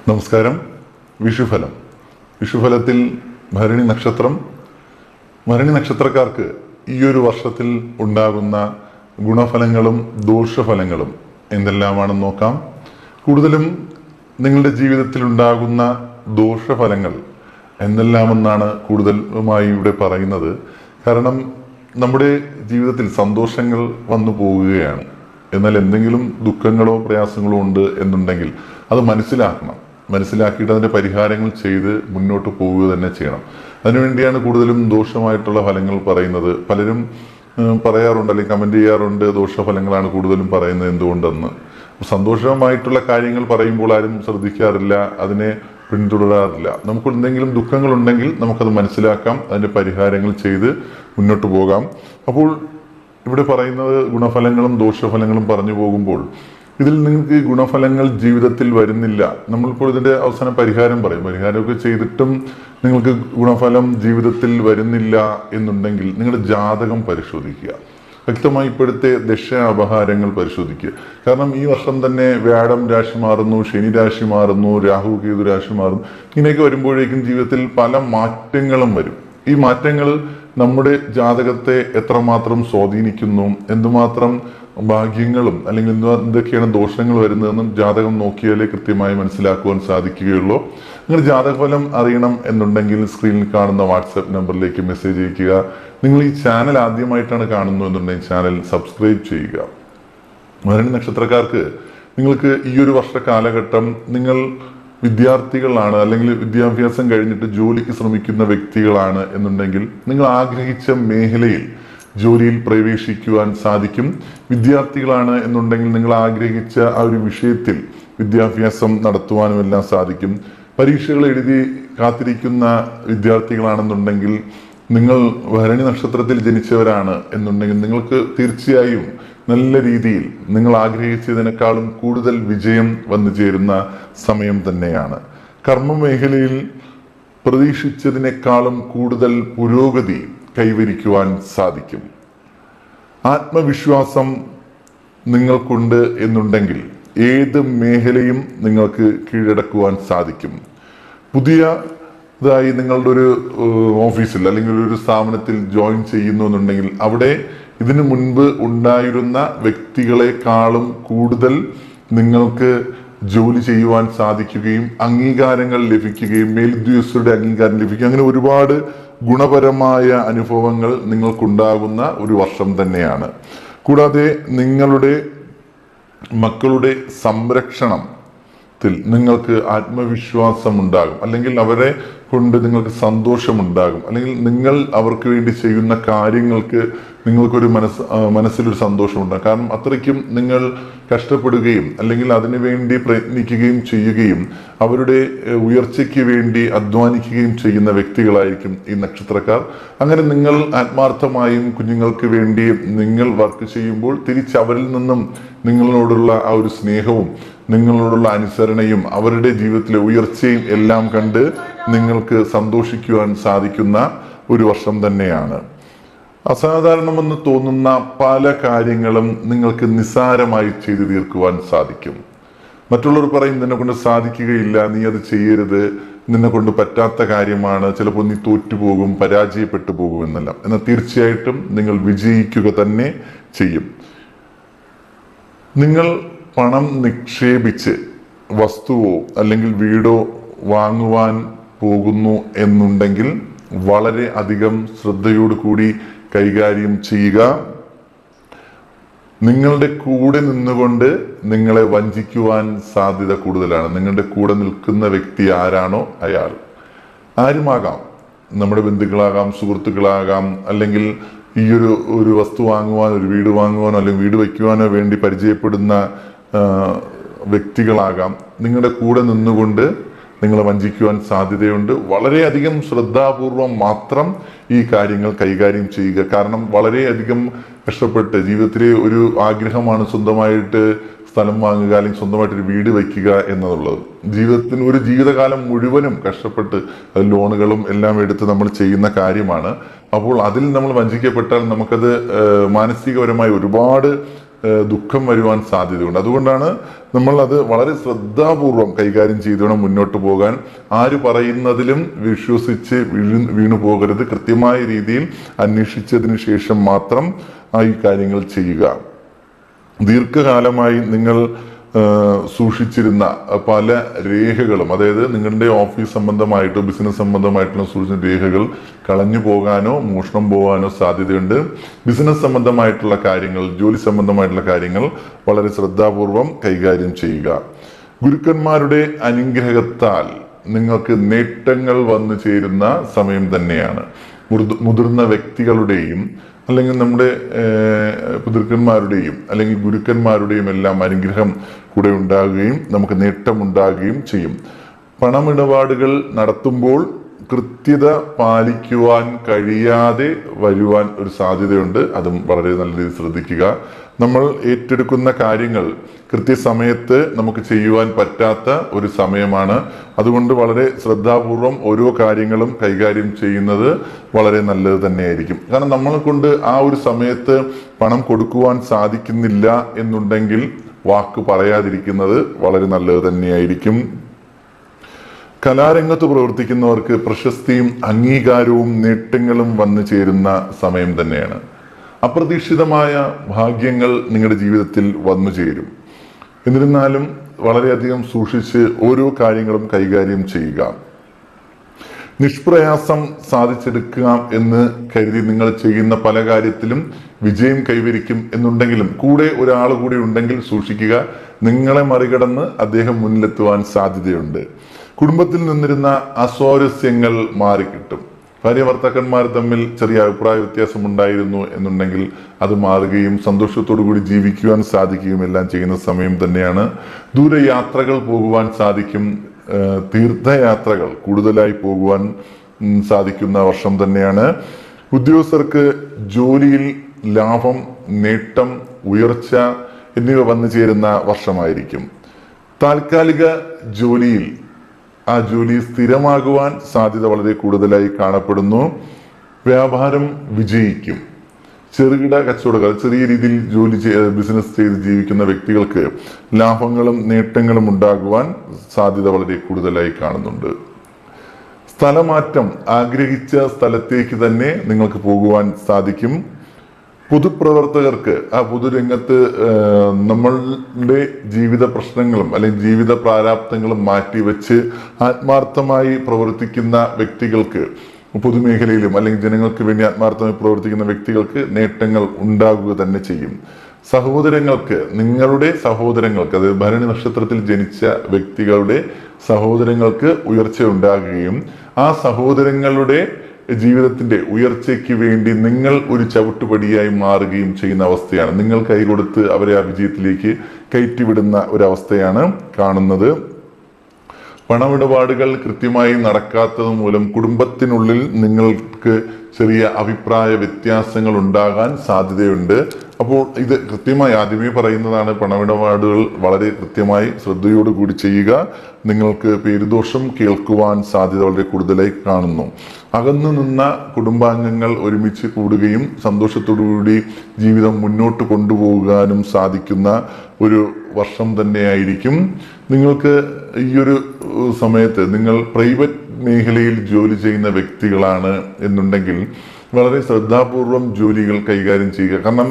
നമസ്കാരം. വിഷുഫലം. വിഷുഫലത്തിൽ ഭരണി നക്ഷത്രക്കാർക്ക് ഈ ഒരു വർഷത്തിൽ ഉണ്ടാകുന്ന ഗുണഫലങ്ങളും ദോഷഫലങ്ങളും എന്തെല്ലാമാണെന്ന് നോക്കാം. കൂടുതലും നിങ്ങളുടെ ജീവിതത്തിൽ ഉണ്ടാകുന്ന ദോഷഫലങ്ങൾ എന്തെല്ലാമെന്നാണ് കൂടുതലുമായി ഇവിടെ പറയുന്നത്. കാരണം നമ്മുടെ ജീവിതത്തിൽ സന്തോഷങ്ങൾ വന്നു പോവുകയാണ്, എന്നാൽ എന്തെങ്കിലും ദുഃഖങ്ങളോ പ്രയാസങ്ങളോ ഉണ്ട് എന്നുണ്ടെങ്കിൽ അത് മനസ്സിലാക്കിയിട്ട് അതിൻ്റെ പരിഹാരങ്ങൾ ചെയ്ത് മുന്നോട്ട് പോവുക തന്നെ ചെയ്യണം. അതിനുവേണ്ടിയാണ് കൂടുതലും ദോഷമായിട്ടുള്ള ഫലങ്ങൾ പറയുന്നത്. പലരും പറയാറുണ്ട്, അല്ലെങ്കിൽ കമൻറ്റ് ചെയ്യാറുണ്ട്, ദോഷഫലങ്ങളാണ് കൂടുതലും പറയുന്നത് എന്തുകൊണ്ടെന്ന്. സന്തോഷമായിട്ടുള്ള കാര്യങ്ങൾ പറയുമ്പോൾ ആരും ശ്രദ്ധിക്കാറില്ല, അതിനെ പിന്തുടരാറില്ല. നമുക്ക് എന്തെങ്കിലും ദുഃഖങ്ങളുണ്ടെങ്കിൽ നമുക്കത് മനസ്സിലാക്കാം, അതിൻ്റെ പരിഹാരങ്ങൾ ചെയ്ത് മുന്നോട്ട് പോകാം. അപ്പോൾ ഇവിടെ പറയുന്നത് ഗുണഫലങ്ങളും ദോഷഫലങ്ങളും പറഞ്ഞു പോകുമ്പോൾ ഇതിൽ നിങ്ങൾക്ക് ഗുണഫലങ്ങൾ ജീവിതത്തിൽ വരുന്നില്ല. നമ്മളിപ്പോൾ ഇതിൻ്റെ അവസാനം പരിഹാരം പറയും. പരിഹാരമൊക്കെ ചെയ്തിട്ടും നിങ്ങൾക്ക് ഗുണഫലം ജീവിതത്തിൽ വരുന്നില്ല എന്നുണ്ടെങ്കിൽ നിങ്ങളുടെ ജാതകം പരിശോധിക്കുക. വ്യക്തമായി ഇപ്പോഴത്തെ ദശ അപഹാരങ്ങൾ പരിശോധിക്കുക. കാരണം ഈ വർഷം തന്നെ വ്യാഴം രാശി മാറുന്നു, ശനി രാശി മാറുന്നു, രാഹു കേതു രാശി മാറുന്നു. ഇങ്ങനെയൊക്കെ വരുമ്പോഴേക്കും ജീവിതത്തിൽ പല മാറ്റങ്ങളും വരും. ഈ മാറ്റങ്ങൾ നമ്മുടെ ജാതകത്തെ എത്രമാത്രം സ്വാധീനിക്കുന്നു, എന്തുമാത്രം ഭാഗ്യങ്ങളും അല്ലെങ്കിൽ എന്തൊക്കെയാണ് ദോഷങ്ങൾ വരുന്നതെന്നും ജാതകം നോക്കിയാലേ കൃത്യമായി മനസ്സിലാക്കുവാൻ സാധിക്കുകയുള്ളൂ. നിങ്ങൾ ജാതകഫലം അറിയണം എന്നുണ്ടെങ്കിൽ സ്ക്രീനിൽ കാണുന്ന വാട്സാപ്പ് നമ്പറിലേക്ക് മെസ്സേജ് അയക്കുക. നിങ്ങൾ ഈ ചാനൽ ആദ്യമായിട്ടാണ് കാണുന്നത് എന്നുണ്ടെങ്കിൽ ചാനൽ സബ്സ്ക്രൈബ് ചെയ്യുക. ഭരണി നക്ഷത്രക്കാർക്ക് നിങ്ങൾക്ക് ഈ ഒരു വർഷ കാലഘട്ടം നിങ്ങൾ വിദ്യാർത്ഥികളാണ്, അല്ലെങ്കിൽ വിദ്യാഭ്യാസം കഴിഞ്ഞിട്ട് ജോലിക്ക് ശ്രമിക്കുന്ന വ്യക്തികളാണ് എന്നുണ്ടെങ്കിൽ നിങ്ങൾ ആഗ്രഹിച്ച മേഖലയിൽ ജോലിയിൽ പ്രവേശിക്കുവാൻ സാധിക്കും. വിദ്യാർത്ഥികളാണ് എന്നുണ്ടെങ്കിൽ നിങ്ങൾ ആഗ്രഹിച്ച ആ ഒരു വിഷയത്തിൽ വിദ്യാഭ്യാസം നടത്തുവാനും എല്ലാം സാധിക്കും. പരീക്ഷകൾ എഴുതി കാത്തിരിക്കുന്ന വിദ്യാർത്ഥികളാണെന്നുണ്ടെങ്കിൽ നിങ്ങൾ ഭരണി നക്ഷത്രത്തിൽ ജനിച്ചവരാണ് എന്നുണ്ടെങ്കിൽ നിങ്ങൾക്ക് തീർച്ചയായും നല്ല രീതിയിൽ നിങ്ങൾ ആഗ്രഹിച്ചതിനേക്കാളും കൂടുതൽ വിജയം വന്നു ചേരുന്ന സമയം തന്നെയാണ്. കർമ്മ മേഖലയിൽ പ്രതീക്ഷിച്ചതിനേക്കാളും കൂടുതൽ പുരോഗതി കൈവരിക്കുവാൻ സാധിക്കും. ആത്മവിശ്വാസം നിങ്ങൾക്കുണ്ട് എന്നുണ്ടെങ്കിൽ ഏത് മേഖലയും നിങ്ങൾക്ക് കീഴടക്കുവാൻ സാധിക്കും. പുതിയതായി നിങ്ങളുടെ ഒരു ഓഫീസിൽ അല്ലെങ്കിൽ ഒരു സ്ഥാപനത്തിൽ ജോയിൻ ചെയ്യുന്നു എന്നുണ്ടെങ്കിൽ അവിടെ ഇതിനു മുൻപ് ഉണ്ടായിരുന്ന വ്യക്തികളെക്കാളും കൂടുതൽ നിങ്ങൾക്ക് ജോലി ചെയ്യുവാൻ സാധിക്കുകയും അംഗീകാരങ്ങൾ ലഭിക്കുകയും മേലുദ്യോഗസ്ഥരുടെ അംഗീകാരം ലഭിക്കുകയും അങ്ങനെ ഒരുപാട് ഗുണപരമായ അനുഭവങ്ങൾ നിങ്ങൾക്കുണ്ടാകുന്ന ഒരു വർഷം തന്നെയാണ്. കൂടാതെ നിങ്ങളുടെ മക്കളുടെ സംരക്ഷണത്തിൽ നിങ്ങൾക്ക് ആത്മവിശ്വാസം ഉണ്ടാകും, അല്ലെങ്കിൽ അവരെ കൊണ്ട് നിങ്ങൾക്ക് സന്തോഷമുണ്ടാകും, അല്ലെങ്കിൽ നിങ്ങൾ അവർക്ക് വേണ്ടി ചെയ്യുന്ന കാര്യങ്ങൾക്ക് നിങ്ങൾക്കൊരു മനസ്സിലൊരു സന്തോഷമുണ്ടാകും. കാരണം അത്രയ്ക്കും നിങ്ങൾ കഷ്ടപ്പെടുകയും അല്ലെങ്കിൽ അതിനു വേണ്ടി പ്രയത്നിക്കുകയും ചെയ്യുകയും അവരുടെ ഉയർച്ചയ്ക്ക് വേണ്ടി അധ്വാനിക്കുകയും ചെയ്യുന്ന വ്യക്തികളായിരിക്കും ഈ നക്ഷത്രക്കാർ. അങ്ങനെ നിങ്ങൾ ആത്മാർത്ഥമായും കുഞ്ഞുങ്ങൾക്ക് വേണ്ടി നിങ്ങൾ വർക്ക് ചെയ്യുമ്പോൾ തിരിച്ച് അവരിൽ നിന്നും നിങ്ങളോടുള്ള ആ ഒരു സ്നേഹവും നിങ്ങളോടുള്ള അനുസരണയും അവരുടെ ജീവിതത്തിലെ ഉയർച്ചയും എല്ലാം കണ്ട് നിങ്ങൾക്ക് സന്തോഷിക്കുവാൻ സാധിക്കുന്ന ഒരു വർഷം തന്നെയാണ്. അസാധാരണമെന്ന് തോന്നുന്ന പല കാര്യങ്ങളും നിങ്ങൾക്ക് നിസ്സാരമായി ചെയ്തു തീർക്കുവാൻ സാധിക്കും. മറ്റുള്ളവർ പറയും നിന്നെ കൊണ്ട് സാധിക്കുകയില്ല, നീ അത് ചെയ്യരുത്, നിന്നെ കൊണ്ട് പറ്റാത്ത കാര്യമാണ്, ചിലപ്പോൾ നീ തോറ്റുപോകും, പരാജയപ്പെട്ടു പോകും എന്നെല്ലാം. എന്നാൽ തീർച്ചയായിട്ടും നിങ്ങൾ വിജയിക്കുക തന്നെ ചെയ്യും. നിങ്ങൾ പണം നിക്ഷേപിച്ച് വസ്തുവോ അല്ലെങ്കിൽ വീടോ വാങ്ങുവാൻ പോകുന്നു എന്നുണ്ടെങ്കിൽ വളരെ അധികം ശ്രദ്ധയോടു കൂടി കൈകാര്യം ചെയ്യുക. നിങ്ങളുടെ കൂടെ നിന്നുകൊണ്ട് നിങ്ങളെ വഞ്ചിക്കുവാൻ സാധ്യത കൂടുതലാണ്. നിങ്ങളുടെ കൂടെ നിൽക്കുന്ന വ്യക്തി ആരാണോ അയാൾ ആരുമാകാം, നമ്മുടെ ബന്ധുക്കളാകാം, സുഹൃത്തുക്കളാകാം, അല്ലെങ്കിൽ ഈ ഒരു വസ്തു വാങ്ങുവാനോ ഒരു വീട് വാങ്ങുവാനോ അല്ലെങ്കിൽ വീട് വയ്ക്കുവാനോ വേണ്ടി പരിചയപ്പെടുന്ന വ്യക്തികളാകാം. നിങ്ങളുടെ കൂടെ നിന്നുകൊണ്ട് നിങ്ങളെ വഞ്ചിക്കുവാൻ സാധ്യതയുണ്ട്. വളരെയധികം ശ്രദ്ധാപൂർവം മാത്രം ഈ കാര്യങ്ങൾ കൈകാര്യം ചെയ്യുക. കാരണം വളരെയധികം കഷ്ടപ്പെട്ട് ജീവിതത്തിലെ ഒരു ആഗ്രഹമാണ് സ്വന്തമായിട്ട് സ്ഥലം വാങ്ങുക അല്ലെങ്കിൽ സ്വന്തമായിട്ടൊരു വീട് വയ്ക്കുക എന്നുള്ളത്. ജീവിതത്തിന് ഒരു ജീവിതകാലം മുഴുവനും കഷ്ടപ്പെട്ട് ലോണുകളും എല്ലാം എടുത്ത് നമ്മൾ ചെയ്യുന്ന കാര്യമാണ്. അപ്പോൾ അതിൽ നമ്മൾ വഞ്ചിക്കപ്പെട്ടാൽ നമുക്കത് മാനസികപരമായി ഒരുപാട് ദുഃഖം വരുവാൻ സാധ്യതയുണ്ട്. അതുകൊണ്ടാണ് നമ്മൾ അത് വളരെ ശ്രദ്ധാപൂർവം കൈകാര്യം ചെയ്തുവേണം മുന്നോട്ട് പോകാൻ. ആര് പറയുന്നതിലും വിശ്വസിച്ച് വീണു പോകരുത്. കൃത്യമായ രീതിയിൽ അന്വേഷിച്ചതിന് ശേഷം മാത്രം ഈ കാര്യങ്ങൾ ചെയ്യുക. ദീർഘകാലമായി നിങ്ങൾ സൂക്ഷിച്ചിരുന്ന പല രേഖകളും, അതായത് നിങ്ങളുടെ ഓഫീസ് സംബന്ധമായിട്ടോ ബിസിനസ് സംബന്ധമായിട്ടുള്ള സൂക്ഷിച്ച രേഖകൾ കളഞ്ഞു പോകാനോ മോഷണം പോകാനോ സാധ്യതയുണ്ട്. ബിസിനസ് സംബന്ധമായിട്ടുള്ള കാര്യങ്ങൾ, ജോലി സംബന്ധമായിട്ടുള്ള കാര്യങ്ങൾ വളരെ ശ്രദ്ധാപൂർവം കൈകാര്യം ചെയ്യുക. ഗുരുക്കന്മാരുടെ അനുഗ്രഹത്താൽ നിങ്ങൾക്ക് നേട്ടങ്ങൾ വന്നു ചേരുന്ന സമയം തന്നെയാണ്. മുതിർന്ന വ്യക്തികളുടെയും അല്ലെങ്കിൽ നമ്മുടെ പിതൃക്കന്മാരുടെയും അല്ലെങ്കിൽ ഗുരുക്കന്മാരുടെയും എല്ലാം അനുഗ്രഹം കൂടെ ഉണ്ടാകുകയും നമുക്ക് നേട്ടമുണ്ടാകുകയും ചെയ്യും. പണമിടപാടുകൾ നടത്തുമ്പോൾ കൃത്യത പാലിക്കുവാൻ കഴിയാതെ വരുവാൻ ഒരു സാധ്യതയുണ്ട്. അതും വളരെ നല്ല രീതിയിൽ ശ്രദ്ധിക്കുക. നമ്മൾ ഏറ്റെടുക്കുന്ന കാര്യങ്ങൾ കൃത്യസമയത്ത് നമുക്ക് ചെയ്യുവാൻ പറ്റാത്ത ഒരു സമയമാണ്. അതുകൊണ്ട് വളരെ ശ്രദ്ധാപൂർവം ഓരോ കാര്യങ്ങളും കൈകാര്യം ചെയ്യുന്നത് വളരെ നല്ലത് തന്നെയായിരിക്കും. കാരണം നമ്മളെ കൊണ്ട് ആ ഒരു സമയത്ത് പണം കൊടുക്കുവാൻ സാധിക്കുന്നില്ല എന്നുണ്ടെങ്കിൽ വാക്ക് പറയാതിരിക്കുന്നത് വളരെ നല്ലത് തന്നെയായിരിക്കും. കലാരംഗത്ത് പ്രവർത്തിക്കുന്നവർക്ക് പ്രശസ്തിയും അംഗീകാരവും നേട്ടങ്ങളും വന്നു ചേരുന്ന സമയം തന്നെയാണ്. അപ്രതീക്ഷിതമായ ഭാഗ്യങ്ങൾ നിങ്ങളുടെ ജീവിതത്തിൽ വന്നു ചേരും. എന്നിരുന്നാലും വളരെയധികം സൂക്ഷിച്ച് ഓരോ കാര്യങ്ങളും കൈകാര്യം ചെയ്യുക. നിഷ്പ്രയാസം സാധിച്ചെടുക്കാം എന്ന് കരുതി നിങ്ങൾ ചെയ്യുന്ന പല കാര്യത്തിലും വിജയം കൈവരിക്കും എന്നുണ്ടെങ്കിലും കൂടെ ഒരാൾ കൂടി ഉണ്ടെങ്കിൽ സൂക്ഷിക്കുക. നിങ്ങളെ മറികടന്ന് അദ്ദേഹം മുന്നിലെത്തുവാൻ സാധ്യതയുണ്ട്. കുടുംബത്തിൽ നിന്നിരുന്ന അസ്വാരസ്യങ്ങൾ മാറിക്കിട്ടും. ഭാര്യ ഭർത്താക്കന്മാർ തമ്മിൽ ചെറിയ അഭിപ്രായ വ്യത്യാസം ഉണ്ടായിരുന്നു എന്നുണ്ടെങ്കിൽ അത് മാറുകയും സന്തോഷത്തോടു കൂടി ജീവിക്കുവാൻ സാധിക്കുകയും എല്ലാം ചെയ്യുന്ന സമയം തന്നെയാണ്. ദൂരയാത്രകൾ പോകുവാൻ സാധിക്കും. തീർത്ഥയാത്രകൾ കൂടുതലായി പോകുവാൻ സാധിക്കുന്ന വർഷം തന്നെയാണ്. ഉദ്യോഗസ്ഥർക്ക് ജോലിയിൽ ലാഭം, നേട്ടം, ഉയർച്ച എന്നിവ വന്നു ചേരുന്ന വർഷമായിരിക്കും. താൽക്കാലിക ജോലിയിൽ ആ ജോലി സ്ഥിരമാകുവാൻ സാധ്യത വളരെ കൂടുതലായി കാണപ്പെടുന്നു. വ്യാപാരം വിജയിക്കും. ചെറുകിട കച്ചവടക്കാർ, ചെറിയ രീതിയിൽ ബിസിനസ് ചെയ്ത് ജീവിക്കുന്ന വ്യക്തികൾക്ക് ലാഭങ്ങളും നേട്ടങ്ങളും ഉണ്ടാകുവാൻ സാധ്യത വളരെ കൂടുതലായി കാണുന്നുണ്ട്. സ്ഥലമാറ്റം, ആഗ്രഹിച്ച സ്ഥലത്തേക്ക് തന്നെ നിങ്ങൾക്ക് പോകുവാൻ സാധിക്കും. പൊതുപ്രവർത്തകർക്ക് ആ പൊതുരംഗത്ത് നമ്മളുടെ ജീവിത പ്രശ്നങ്ങളും അല്ലെങ്കിൽ ജീവിത പ്രാരാബ്ദങ്ങളും മാറ്റിവെച്ച് ആത്മാർത്ഥമായി പ്രവർത്തിക്കുന്ന വ്യക്തികൾക്ക്, പൊതുമേഖലയിലും അല്ലെങ്കിൽ ജനങ്ങൾക്ക് വേണ്ടി ആത്മാർത്ഥമായി പ്രവർത്തിക്കുന്ന വ്യക്തികൾക്ക് നേട്ടങ്ങൾ ഉണ്ടാകുക തന്നെ ചെയ്യും. സഹോദരങ്ങൾക്ക്, നിങ്ങളുടെ സഹോദരങ്ങൾക്ക്, അതായത് ഭരണി നക്ഷത്രത്തിൽ ജനിച്ച വ്യക്തികളുടെ സഹോദരങ്ങൾക്ക് ഉയർച്ച ഉണ്ടാകുകയും ആ സഹോദരങ്ങളുടെ ജീവിതത്തിന്റെ ഉയർച്ചയ്ക്ക് വേണ്ടി നിങ്ങൾ ഒരു ചവിട്ടുപടിയായി മാറുകയും ചെയ്യുന്ന അവസ്ഥയാണ്. നിങ്ങൾ കൈകൊടുത്ത് അവരെ ആ വിജയത്തിലേക്ക് കയറ്റിവിടുന്ന ഒരവസ്ഥയാണ് കാണുന്നത്. പണമിടപാടുകൾ കൃത്യമായി നടക്കാത്തത് മൂലം കുടുംബത്തിനുള്ളിൽ നിങ്ങൾക്ക് ചെറിയ അഭിപ്രായ വ്യത്യാസങ്ങൾ ഉണ്ടാകാൻ സാധ്യതയുണ്ട്. അപ്പോൾ ഇത് കൃത്യമായി ആദ്യമേ പറയുന്നതാണ്, പണമിടപാടുകൾ വളരെ കൃത്യമായി ശ്രദ്ധയോടുകൂടി ചെയ്യുക. നിങ്ങൾക്ക് പേരുദോഷം കേൾക്കുവാൻ സാധ്യത വളരെ കൂടുതലായി കാണുന്നു. അകന്നു നിന്ന കുടുംബാംഗങ്ങൾ ഒരുമിച്ച് കൂടുകയും സന്തോഷത്തോടുകൂടി ജീവിതം മുന്നോട്ട് കൊണ്ടുപോകാനും സാധിക്കുന്ന ഒരു വർഷം തന്നെയായിരിക്കും. നിങ്ങൾക്ക് ഈ ഒരു സമയത്ത് നിങ്ങൾ പ്രൈവറ്റ് മേഖലയിൽ ജോലി ചെയ്യുന്ന വ്യക്തികളാണ് എന്നുണ്ടെങ്കിൽ വളരെ ശ്രദ്ധാപൂർവം ജോലികൾ കൈകാര്യം ചെയ്യുക. കാരണം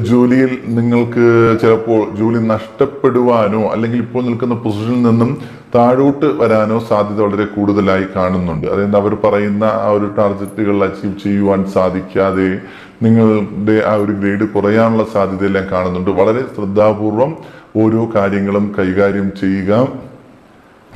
ജോലിയിൽ നിങ്ങൾക്ക് ചിലപ്പോൾ ജോലി നഷ്ടപ്പെടുവാനോ അല്ലെങ്കിൽ ഇപ്പോൾ നിൽക്കുന്ന പൊസിഷനിൽ നിന്നും താഴോട്ട് വരാനോ സാധ്യത വളരെ കൂടുതലായി കാണുന്നുണ്ട്. അതായത് അവർ പറയുന്ന ആ ഒരു ടാർഗറ്റുകൾ അച്ചീവ് ചെയ്യുവാൻ സാധിക്കാതെ നിങ്ങളുടെ ആ ഒരു ഗ്രേഡ് കുറയാനുള്ള സാധ്യതയെല്ലാം കാണുന്നുണ്ട്. വളരെ ശ്രദ്ധാപൂർവം ഓരോ കാര്യങ്ങളും കൈകാര്യം ചെയ്യുക.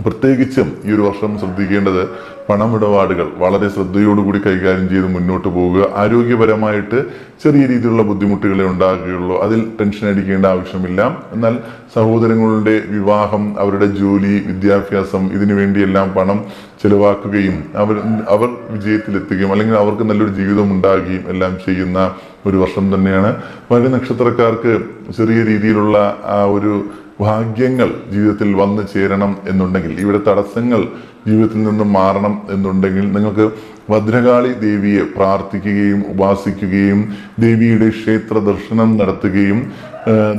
പ്രത്യേകിച്ചും ഈ ഒരു വർഷം ശ്രദ്ധിക്കേണ്ടത് പണമിടപാടുകൾ വളരെ ശ്രദ്ധയോടുകൂടി കൈകാര്യം ചെയ്ത് മുന്നോട്ട് പോവുക. ആരോഗ്യപരമായിട്ട് ചെറിയ രീതിയിലുള്ള ബുദ്ധിമുട്ടുകളെ ഉണ്ടാകുകയുള്ളൂ. അതിൽ ടെൻഷൻ അടിക്കേണ്ട ആവശ്യമില്ല. എന്നാൽ സഹോദരങ്ങളുടെ വിവാഹം, അവരുടെ ജോലി, വിദ്യാഭ്യാസം, ഇതിനു വേണ്ടിയെല്ലാം പണം ചെലവാക്കുകയും അവർ വിജയത്തിലെത്തുകയും അല്ലെങ്കിൽ അവർക്ക് നല്ലൊരു ജീവിതം ഉണ്ടാകുകയും എല്ലാം ചെയ്യുന്ന ഒരു വർഷം തന്നെയാണ്. വളരെ നക്ഷത്രക്കാർക്ക് ചെറിയ രീതിയിലുള്ള ആ ഒരു ഭാഗ്യങ്ങൾ ജീവിതത്തിൽ വന്നു ചേരണം എന്നുണ്ടെങ്കിൽ, ഇവിടെ തടസ്സങ്ങൾ ജീവിതത്തിൽ നിന്നും മാറണം എന്നുണ്ടെങ്കിൽ നിങ്ങൾക്ക് ഭദ്രകാളി ദേവിയെ പ്രാർത്ഥിക്കുകയും ഉപാസിക്കുകയും ദേവിയുടെ ക്ഷേത്ര ദർശനം നടത്തുകയും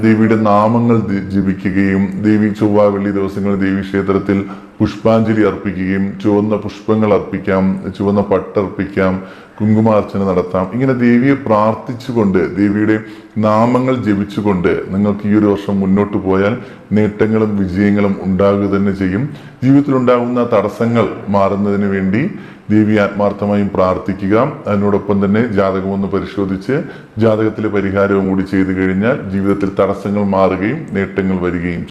ദേവിയുടെ നാമങ്ങൾ ജപിക്കുകയും ദേവി ചൊവ്വ വെള്ളി ദിവസങ്ങളിൽ ദേവി ക്ഷേത്രത്തിൽ പുഷ്പാഞ്ജലി അർപ്പിക്കുകയും ചുവന്ന പുഷ്പങ്ങൾ അർപ്പിക്കാം, ചുവന്ന പട്ടർപ്പിക്കാം, കുങ്കുമാർച്ചന നടത്താം. ഇങ്ങനെ ദേവിയെ പ്രാർത്ഥിച്ചുകൊണ്ട് ദേവിയുടെ നാമങ്ങൾ ജപിച്ചുകൊണ്ട് നിങ്ങൾക്ക് ഈ ഒരു വർഷം മുന്നോട്ട് പോയാൽ നേട്ടങ്ങളും വിജയങ്ങളും ഉണ്ടാകുക തന്നെ ചെയ്യും. ജീവിതത്തിൽ ഉണ്ടാകുന്ന തടസ്സങ്ങൾ മാറുന്നതിന് വേണ്ടി ദേവി ആത്മാർത്ഥമായും പ്രാർത്ഥിക്കുക. അതിനോടൊപ്പം തന്നെ ജാതകം ഒന്ന് പരിശോധിച്ച് ജാതകത്തിലെ പരിഹാരവും കൂടി ചെയ്തു കഴിഞ്ഞാൽ ജീവിതത്തിൽ തടസ്സങ്ങൾ മാറുകയും നേട്ടങ്ങൾ വരികയും